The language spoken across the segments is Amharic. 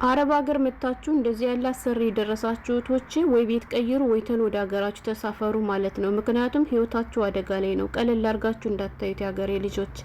አረብ ሀገር መታችሁ እንደዚህ ያለ አሰሪ የደረሳችሁ እህቶች ወይ ቤት ቀይሩ ወይ ተን ወደ ሀገራችሁ ተሳፈሩ ማለት ነው። ምክንያቱም ህይወታችሁ አደጋ ላይ ነው። ቀለል አድርጋችሁ እንዳታዩት የሀገሬ ልጆች።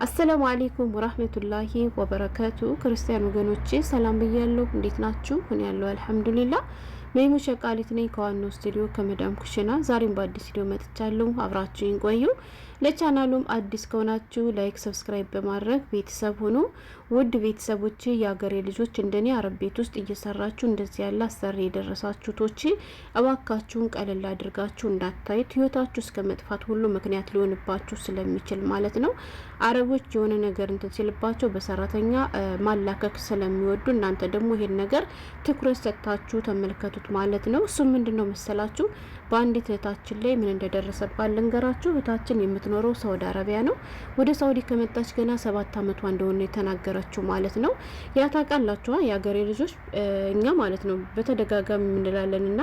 አሰላሙ አለይኩም ወራህመቱላሂ ወበረካቱ። ክርስቲያን ወገኖቼ ሰላም ብያለሁ። እንዴት ናችሁ? እኔ ያለው አልሐምዱሊላህ። መይሙ ሸቃሊት ነኝ ከዋናው ስቱዲዮ ከመዳም ኩሽና። ዛሬም በአዲስ ቪዲዮ መጥቻለሁ። አብራችሁኝ ቆዩ። ለቻናሉም አዲስ ከሆናችሁ ላይክ፣ ሰብስክራይብ በማድረግ ቤተሰብ ሁኑ። ውድ ቤተሰቦቼ የሀገሬ ልጆች እንደኔ አረብ ቤት ውስጥ እየሰራችሁ እንደዚህ ያለ አሰሪ የደረሳችሁ ቶቼ እባካችሁን ቀለል አድርጋችሁ እንዳታዩት። ህይወታችሁ እስከ መጥፋት ሁሉ ምክንያት ሊሆንባችሁ ስለሚችል ማለት ነው። አረቦች የሆነ ነገር እንትን ሲልባቸው በሰራተኛ ማላከክ ስለሚወዱ እናንተ ደግሞ ይሄን ነገር ትኩረት ሰጥታችሁ ተመልከቱት ማለት ነው። እሱ ምንድነው መሰላችሁ? በአንዲት እህታችን ላይ ምን እንደደረሰባት ልንገራችሁ። እህታችን የምትኖረው ሳውዲ አረቢያ ነው። ወደ ሳውዲ ከመጣች ገና 7 አመቷ እንደሆነ የተናገረችው ማለት ነው። ያ ታውቃላችሁ የሀገሬ ልጆች እኛ ማለት ነው በተደጋጋሚ እንላለንና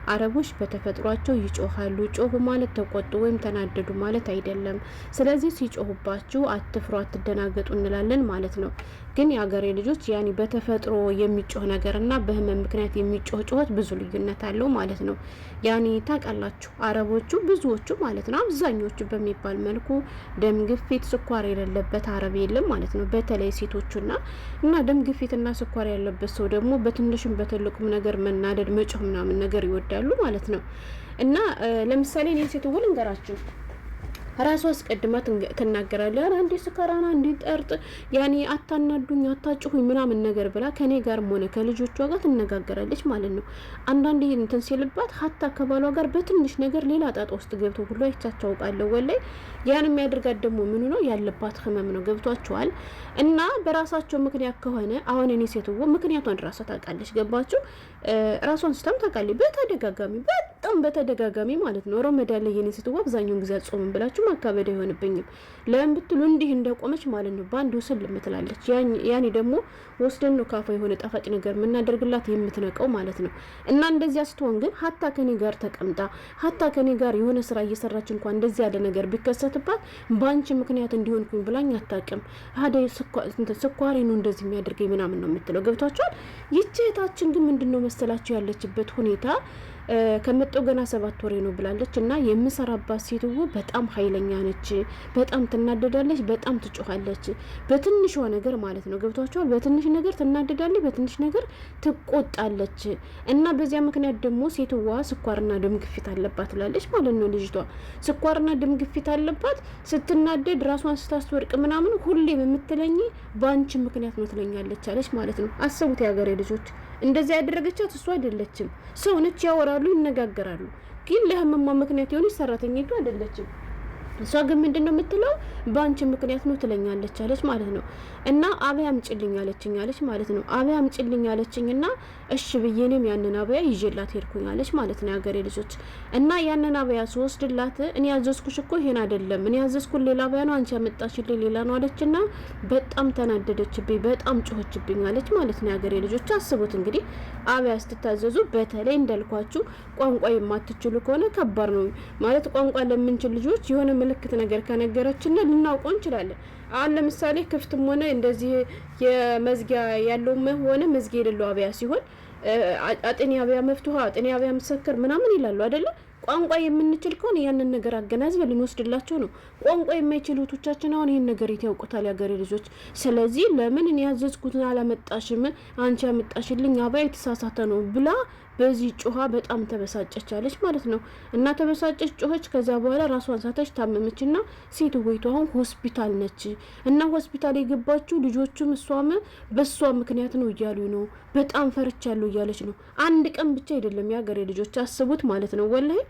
አረቦች በተፈጥሯቸው ይጮሃሉ። ጮሁ ማለት ተቆጡ ወይም ተናደዱ ማለት አይደለም። ስለዚህ ሲጮሁባችሁ አትፍሩ፣ አትደናገጡ እንላለን ማለት ነው። ግን የሀገሬ ልጆች ያኒ በተፈጥሮ የሚጮህ ነገርና በህመም ምክንያት የሚጮህ ጩኸት ብዙ ልዩነት አለው ማለት ነው። ያኒ ታውቃላችሁ አረቦቹ ብዙዎቹ ማለት ነው አብዛኞቹ በሚባል መልኩ ደም ግፊት፣ ስኳር የሌለበት አረብ የለም ማለት ነው። በተለይ ሴቶቹና ደም ግፊትና ስኳር ያለበት ሰው ደግሞ በትንሽም በትልቁም ነገር መናደድ፣ መጮህ ምናምን ነገር ይወዳሉ ማለት ነው። እና ለምሳሌ እኔ ሴት ልንገራችሁ ራሷ አስቀድማ ትናገራለች። አንዴ ስካራና አንዴ ጠርጥ ያኔ አታናዱኝ አታጭሁኝ ምናምን ነገር ብላ ከኔ ጋር ሆነ ከልጆቿ ጋር ትነጋገራለች ማለት ነው። አንዳንዴ እንትን ሲልባት ሀታ ከባሏ ጋር በትንሽ ነገር ሌላ ጣጣ ውስጥ ገብቶ ሁሉ አይቻቸው አውቃለሁ። ወላይ ያን የሚያደርጋት ደግሞ ምን ነው ያለባት ህመም ነው። ገብቷቸዋል። እና በራሳቸው ምክንያት ከሆነ አሁን እኔ ሴትዎ ምክንያቷን ራሷ ታውቃለች። ገባችሁ? ራሷን ስታም ታውቃለች። በጣም በተደጋጋሚ ማለት ነው። ረመዳን ላይ የኔ ሴትዎ አብዛኛውን ጊዜ አጾምን ብላችሁ ማካበድ አይሆንብኝም። ለምን ብትሉ እንዲህ እንደቆመች ማለት ነው ባንዱ ስልም ትላለች። ያኔ ደግሞ ወስደን ነው ካፋ የሆነ ጣፋጭ ነገር ምናደርግላት የምትነቀው ማለት ነው። እና እንደዚያ ስትሆን ግን ሀታ ከኔ ጋር ተቀምጣ ሀታ ከኔ ጋር የሆነ ስራ እየሰራች እንኳን እንደዚህ ያለ ነገር ቢከሰትባት ባንቺ ምክንያት እንዲሆንኩኝ ብላኝ አታውቅም። ሀደ ስኳሬ ነው እንደዚህ የሚያደርገኝ ምናምን ነው የምትለው። ገብቷቸዋል። ይቺ እህታችን ግን ምንድነው መሰላችሁ ያለችበት ሁኔታ ከመጣው ገና 7 ወሬ ነው ብላለች። እና የምሰራባት ሴትዎ በጣም ኃይለኛ ነች። በጣም ትናደዳለች፣ በጣም ትጮኻለች። በትንሿ ነገር ማለት ነው። ገብቷቸዋል። በትንሽ ነገር ትናደዳለች፣ በትንሽ ነገር ትቆጣለች። እና በዚያ ምክንያት ደግሞ ሴትዋ ስኳርና ደም ግፊት አለባት ትላለች ማለት ነው። ልጅቷ ስኳርና ደም ግፊት አለባት። ስትናደድ ራሷን ስታስወርቅ ምናምን ሁሌም የምትለኝ ባንቺ ምክንያት ነው ትለኛለች አለች ማለት ነው። አሰቡት የሀገሬ ልጆች። እንደዚህ ያደረገቻት እሷ አይደለችም። ሰው ነች፣ ያወራሉ፣ ይነጋገራሉ። ግን ለህመማ ምክንያት የሆነች ሰራተኛይቱ አይደለችም። እሷ ግን ምንድነው የምትለው ባንቺ ምክንያት ነው ትለኛለች አለች ማለት ነው። እና አብያ አምጪልኝ አለች ማለት ነው። አብያ አምጪልኝ አለችኝና እሺ ብዬኔም ያንን አብያ ይዤላት ሄድኩኝ አለች ማለት ነው የሀገሬ ልጆች። እና ያንን አብያ ስወስድላት እኔ ያዘዝኩሽ እኮ ይሄን አይደለም፣ እኔ ያዘዝኩት ሌላ አብያ ነው፣ አንቺ ያመጣሽልኝ ሌላ ነው አለችና በጣም ተናደደችብኝ፣ በጣም ጮኸችብኝ አለች ማለት ነው የሀገሬ ልጆች። አስቡት እንግዲህ አብያ ስትታዘዙ፣ በተለይ እንዳልኳችሁ ቋንቋ የማትችሉ ከሆነ ከባድ ነው ማለት። ቋንቋ ለምንችል ልጆች የሆነ ምልክት ነገር ከነገረችና ልናውቀው እንችላለን። አሁን ለምሳሌ ክፍትም ሆነ እንደዚህ የመዝጊያ ያለው ሆነ መዝጊያ የሌለው አብያ ሲሆን አጥኒ አብያ መፍቱሃ አጥኒ አብያ መሰከር ምናምን ይላሉ አይደለ? ቋንቋ የምንችል ከሆነ ያንን ነገር አገናዝበን ልንወስድላቸው ነው። ቋንቋ የማይችሉቶቻችን አሁን ይሄን ነገር ያውቁታል ያገሬ ልጆች። ስለዚህ ለምን እኔ ያዘዝኩትን አላመጣሽም፣ አንቺ ያመጣሽልኝ አብያ የተሳሳተ ነው ብላ በዚህ ጮሃ በጣም ተበሳጨች አለች ማለት ነው። እና ተበሳጨች፣ ጮኸች። ከዛ በኋላ ራሷን ሳተች፣ ታመመችና ሴትወይቱ አሁን ሆስፒታል ነች። እና ሆስፒታል የገባችው ልጆቹም እሷም በሷ ምክንያት ነው እያሉ ነው። በጣም ፈርቻለሁ እያለች ነው። አንድ ቀን ብቻ አይደለም የሀገሬ ልጆች፣ አስቡት ማለት ነው ወላሂ።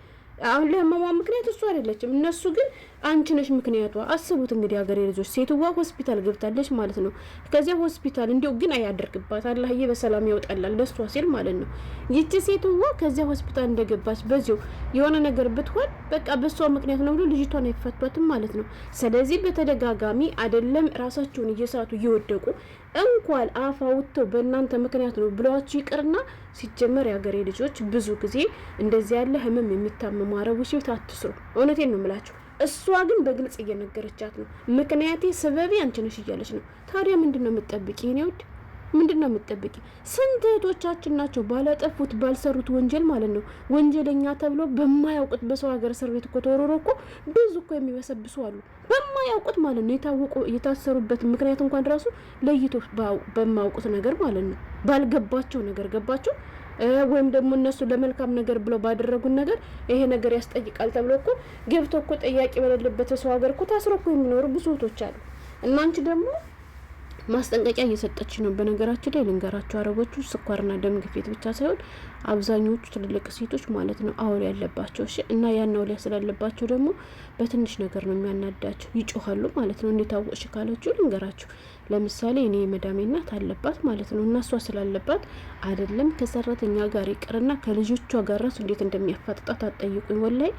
አሁን ለህመሟ ምክንያት እሷ አይደለችም። እነሱ ግን አንቺ ነሽ ምክንያቷ። አስቡት እንግዲህ ሀገሬ ልጆች። ሴትዋ ሆስፒታል ገብታለች ማለት ነው። ከዚያ ሆስፒታል እንዲው ግን አያደርግባት አላህዬ በሰላም ያወጣላል ለሷ ሲል ማለት ነው። ይቺ ሴትዋ ከዚያ ሆስፒታል እንደገባች በዚሁ የሆነ ነገር ብትሆን በቃ በሷ ምክንያት ነው ብሎ ልጅቷን አይፈቷትም ማለት ነው። ስለዚህ በተደጋጋሚ አይደለም ራሳቸውን እየሳቱ እየወደቁ እንኳን አፋውተው በእናንተ ምክንያት ነው ብለዋችሁ ይቅርና ሲጀመር የሀገሬ ልጆች ብዙ ጊዜ እንደዚህ ያለ ህመም የሚታመሙ አረቦች ቤት አትስሩ። እውነቴን ነው የምላችሁ። እሷ ግን በግልጽ እየነገረቻት ነው። ምክንያቴ ሰበቤ አንቺ ነሽ እያለች ነው። ታዲያ ምንድነው የምትጠብቂ? እኔ ውድ ምንድነው የምትጠብቂ? ስንት እህቶቻችን ናቸው ባላጠፉት ባልሰሩት ወንጀል ማለት ነው ወንጀለኛ ተብሎ በማያውቁት በሰው ሀገር እስር ቤት እኮ ተወርሮ እኮ ብዙ እኮ የሚበሰብሱ አሉ። በማያውቁት ማለት ነው የታወቁ የታሰሩበት ምክንያት እንኳን ራሱ ለይቶ በማያውቁት ነገር ማለት ነው ባልገባቸው ነገር ገባቸው ወይም ደግሞ እነሱ ለመልካም ነገር ብለው ባደረጉን ነገር ይሄ ነገር ያስጠይቃል ተብሎ እኮ ገብቶ እኮ ጠያቂ በሌለበት ሰው ሀገር እኮ ታስሮ እኮ የሚኖሩ ብዙ እህቶች አሉ። እና አንቺ ደግሞ ማስጠንቀቂያ እየሰጠች ነው። በነገራችን ላይ ልንገራቸው አረቦቹ ስኳርና ደም ግፊት ብቻ ሳይሆን አብዛኞቹ ትልልቅ ሴቶች ማለት ነው አውል ያለባቸው እሺ። እና ያን አውል ስላለባቸው ደግሞ በትንሽ ነገር ነው የሚያናዳቸው፣ ይጮሃሉ ማለት ነው። እንዴት አወቅሽ ካላችሁ ልንገራችሁ። ለምሳሌ እኔ መዳሜ እናት አለባት ማለት ነው እና እሷ ስላለባት አይደለም ከሰራተኛ ጋር ይቅርና ከልጆቿ ጋር ራሱ እንዴት እንደሚያፋጥጣት አትጠይቁኝ። ወላይ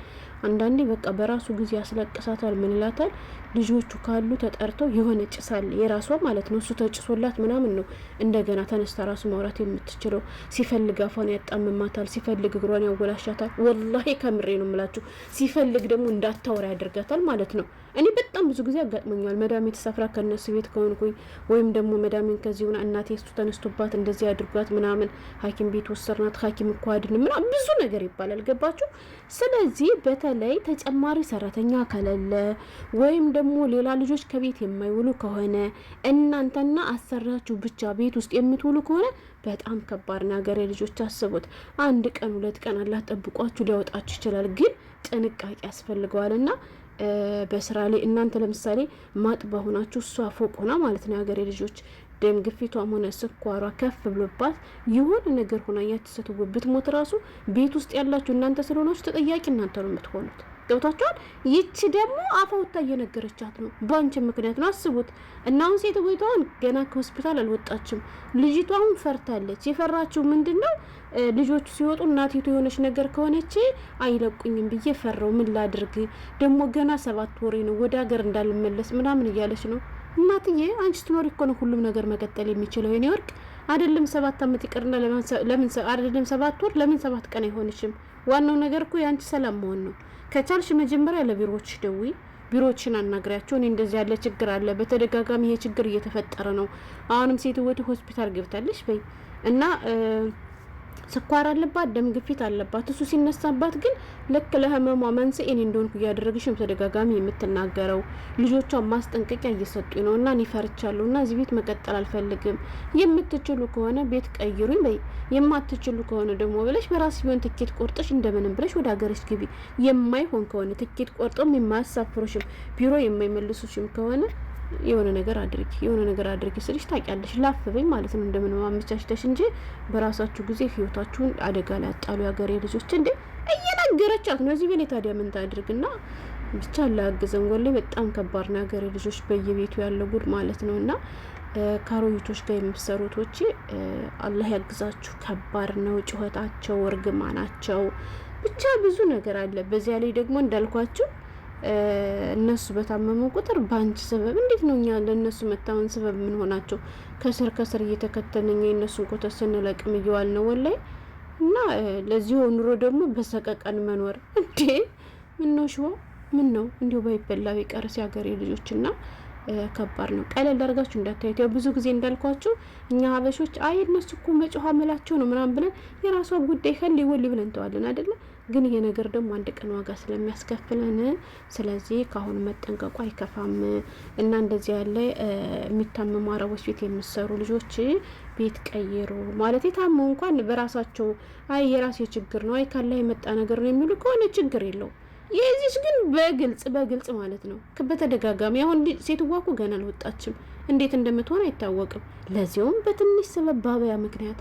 አንዳንዴ በቃ በራሱ ጊዜ ያስለቅሳታል። ምን ይላታል? ልጆቹ ካሉ ተጠርተው የሆነ ጭሳል የራሷ ማለት ነው እሱ ተጭሶላት ምናምን ነው እንደገና ተነስታ ራሱ ማውራት የምትችለው። ሲፈልግ አፏን ያጣምማታል፣ ሲፈልግ እግሯን ያወላሻታል። ወላሂ ከምሬ ነው የምላችሁ። ሲፈልግ ደግሞ እንዳታወራ ያደርጋታል ማለት ነው። እኔ በጣም ብዙ ጊዜ አጋጥሞኛል። መዳሜ ተሳፍራ ከነሱ ቤት ከሆንኩኝ ወይም ደግሞ መዳሜን ከዚህ ሆና እናቴ እሱ ተነስቶባት እንደዚህ አድርጓት ምናምን ሐኪም ቤት ወሰድናት፣ ሐኪም እኮ አይድን ምናምን ብዙ ነገር ይባላል። ገባችሁ? ስለዚህ በተለይ ተጨማሪ ሰራተኛ ከሌለ ወይም ደግሞ ሌላ ልጆች ከቤት የማይውሉ ከሆነ እናንተና አሰራችሁ ብቻ ቤት ውስጥ የምትውሉ ከሆነ በጣም ከባድ ነገር። የልጆች አስቡት፣ አንድ ቀን ሁለት ቀን አላህ ጠብቋችሁ ሊያወጣችሁ ይችላል። ግን ጥንቃቄ ያስፈልገዋልና በስራ ላይ እናንተ ለምሳሌ ማጥባ ሆናችሁ እሷ ፎቅ ሆና ማለት ነው የሀገሬ ልጆች ደም ግፊቷም ሆነ ስኳሯ ከፍ ብሎባት የሆነ ነገር ሆና ያትሰተው ብትሞት ራሱ ቤት ውስጥ ያላችሁ እናንተ ስለሆናችሁ ተጠያቂ እናንተ ነው የምትሆኑት። ገብታችኋል? ይቺ ደግሞ አፋውታ እየነገረቻት ነው በአንቺ ምክንያት ነው። አስቡት። እና አሁን ሴት ቦይታውን ገና ከሆስፒታል አልወጣችም። ልጅቷ አሁን ፈርታለች። የፈራችው ምንድነው? ልጆቹ ሲወጡ እናቲቱ የሆነች ነገር ከሆነች አይለቁኝም ብዬ ፈራው፣ ምን ላድርግ ደግሞ ገና 7 ወሬ ነው ወደ ሀገር እንዳልመለስ ምናምን እያለች ነው። እናትዬ አንቺ ስትኖሪ እኮ ነው ሁሉም ነገር መቀጠል የሚችለው። የኔ ወርቅ አይደለም 7 አመት ይቀርና ለምን አይደለም 7 ወር ለምን 7 ቀን አይሆንሽም? ዋናው ነገር እኮ ያንቺ ሰላም መሆን ነው። ከቻልሽ መጀመሪያ ለቢሮዎች ደውይ፣ ቢሮዎችን አናግሪያቸው። እኔ እንደዚህ ያለ ችግር አለ፣ በተደጋጋሚ ይሄ ችግር እየተፈጠረ ነው። አሁንም ሴት ወደ ሆስፒታል ገብታለች በይ እና ስኳር አለባት፣ ደም ግፊት አለባት። እሱ ሲነሳባት ግን ልክ ለህመሟ መንስኤ እኔ እንደሆንኩ እያደረገች ነው ተደጋጋሚ የምትናገረው። ልጆቿን ማስጠንቀቂያ እየሰጡኝ ነው እና እኔ ፈርቻለሁ እና እዚህ ቤት መቀጠል አልፈልግም። የምትችሉ ከሆነ ቤት ቀይሩኝ በይ፣ የማትችሉ ከሆነ ደግሞ ብለሽ በራስ ቢሆን ትኬት ቆርጠሽ እንደምንም ብለሽ ወደ ሀገርሽ ግቢ። የማይሆን ከሆነ ትኬት ቆርጠም የማያሳፍሩሽም ቢሮ የማይመልሱሽም ከሆነ የሆነ ነገር አድርጊ ስልሽ ታውቂያለሽ፣ ላፍበኝ ማለት ነው እንደምን ማመቻችተሽ እንጂ በራሳችሁ ጊዜ ህይወታችሁን አደጋ ላይ አጣሉ ያገሬ ልጆች። እንዴ እየነገረቻት ነው እዚህ ቤት። ታዲያ ምን ታድርግና ብቻ ላግዘን። ወላሂ በጣም ከባድ ነው ያገሬ ልጆች በየቤቱ ያለው ጉድ ማለት ነውና ካሮይቶች ጋር የምትሰሩት ወጪ አላህ ያግዛችሁ። ከባድ ነው ጩኸታቸው፣ እርግማናቸው፣ ብቻ ብዙ ነገር አለ። በዚያ ላይ ደግሞ እንዳልኳችሁ እነሱ በታመሙ ቁጥር ባንቺ ሰበብ እንዴት ነው እኛ ለነሱ መታመን ሰበብ ምን ሆናቸው? ከስር እየተከተለኝ የነሱን ኮተ ስንለቅም እየዋል ነው ወላይ። እና ለዚህ ኑሮ ደግሞ በሰቀቀን መኖር እንዴ ምን ነው ሽዋ ምን ነው እንዲሁ ባይበላ ቢቀርስ ያገሬ ልጆችና ከባድ ነው። ቀለል አድርጋችሁ እንዳታዩት። ያው ብዙ ጊዜ እንዳልኳችሁ እኛ ሀበሾች አይ እነሱ እኮ መጮሃ መላቸው ነው ምናምን ብለን የራሷ ጉዳይ ከል ይወል ብለን ተዋለን አይደለ? ግን ይሄ ነገር ደግሞ አንድ ቀን ዋጋ ስለሚያስከፍለን ስለዚህ ካሁን መጠንቀቁ አይከፋም። እና እንደዚህ ያለ የሚታመሙ አረቦች ቤት የሚሰሩ ልጆች ቤት ቀይሩ ማለት የታመሙ እንኳን በራሳቸው አይ የራሴ ችግር ነው አይ ካላ የመጣ ነገር ነው የሚሉ ከሆነ ችግር የለው። የዚህ ግን በግልጽ ማለት ነው በተደጋጋሚ አሁን ሴትዋ እኮ ገና አልወጣችም፣ እንዴት እንደምትሆን አይታወቅም። ለዚያውም በትንሽ ሰበብ ባበያ ምክንያት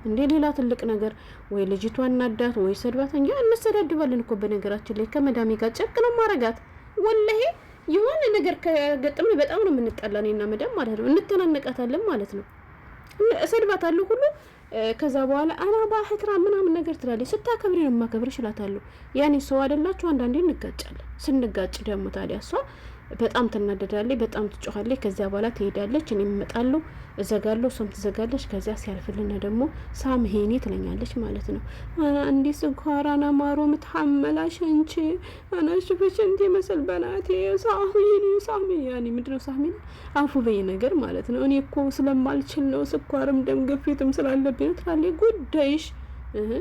እንዴ ሌላ ትልቅ ነገር ወይ ልጅቷን ናዳት ወይ ሰድባት። እንጂ እንሰዳድባለን እኮ በነገራችን ላይ ከመዳሜ ጋር ጨቅ ነው ማረጋት። ወላሂ የሆነ ነገር ከገጠመኝ በጣም ነው የምንጣላን እና መዳም ማለት ነው እንተናነቃታለን ማለት ነው። እሰድባታለሁ ሁሉ ከዛ በኋላ አና ባህትራ ምናምን ነገር ትላለች። ስታከብሪ ነው ማከብርሽ እላታለሁ። ያኔ ሰው አይደላችሁ አንዳንዴ እንጋጫለን። ስንጋጭ ደግሞ ታዲያ እሷ በጣም ትናደዳለች፣ በጣም ትጮኻለች። ከዚያ በኋላ ትሄዳለች። እኔ እመጣለሁ፣ እዘጋለሁ፣ እሷም ትዘጋለች። ከዚያ ሲያልፍልና ደግሞ ሳምሄኒ ትለኛለች ማለት ነው። እንዲ ስኳራና ማሮ ምትሐመላሽ እንቺ አናሽፍሽ እንዲ መስል በናቴ ሳሚ ያኔ ምንድነው ሳሚ አፉ በይ ነገር ማለት ነው። እኔ እኮ ስለማልችል ነው፣ ስኳርም ደም ግፊትም ስላለብኝ ነው ትላለች። ጉዳይሽ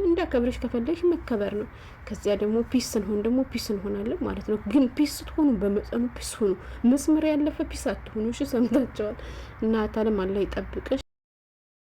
እንደ ከብረሽ ከፈለሽ መከበር ነው። ከዚያ ደግሞ ፒስ ስንሆን ደግሞ ፒስ እንሆናለን ማለት ነው። ግን ፒስ ስትሆኑ በመጠኑ ፒስ ሆኑ፣ መስመር ያለፈ ፒስ አትሆኑ። እሺ ሰምታችኋል። እና ታለም አላህ ይጠብቅሽ።